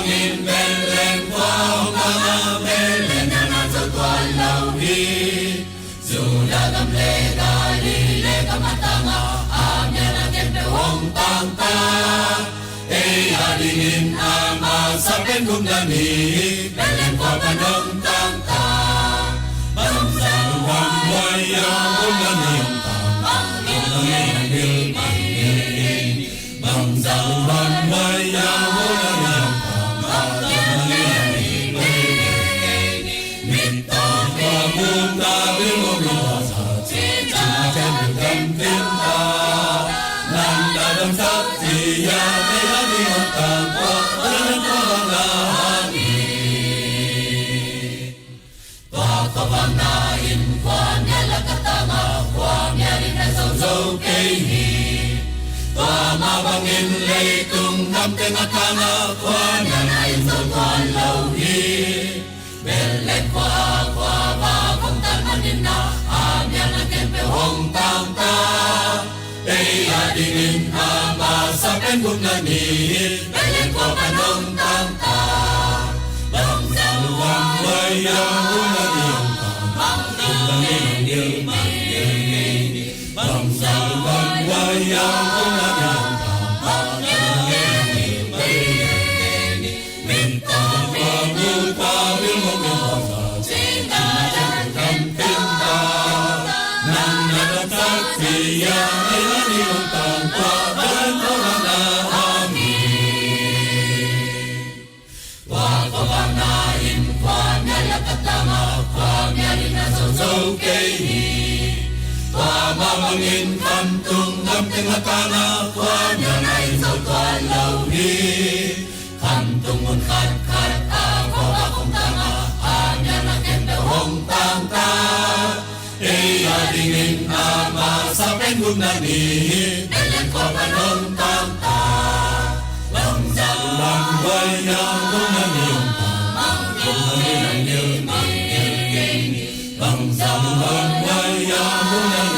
mabangin Belen kwa mga Belen na nasa tualawi Suladam le galile kamatanga Amya na kempe wong tangta Adingin ama sa penggumnani Belen kwa panong tangta Bangsa luwang waya gumnani yung Bangsa luwang waya gumnani yung Mita kwa buta bilmumita Cinta kembang tinta Nanda dam saktiya Mehani yung tangwa Walang pangangahani Pakabangnain kwa niya lakatanga Kwa niya rin na sausaw kayhi Kwa mabangin leitung Namteng atanga Kwa niya na insaw kwa lauhi Belek kwa bagong talmanin na Amya na kempe hong tangta Adingin ama sa penggumnani Belen kwa panong tangta Bangsa luwang waya gumnani yung Bangsa luwang waya gumnani yung Minta kwa buta bilmumita Cinta jangkang pinta Nang nadam saktiya Mehani yung tangwa Walang pangangahani Pakabangnain kwa niya lakatanga Kwa niya rin na sausaw kayhi Kwa mabangin kantung Namteng atanga Kwa niya na insaw kwa lauhi Kantungun kat ako bakong tanga Amya na kempe hong tangta Adingin ama sa penggumnani Belen kwa panong tangta Bangsa luwang waya gumnani yung Bangsa luwang waya gumnani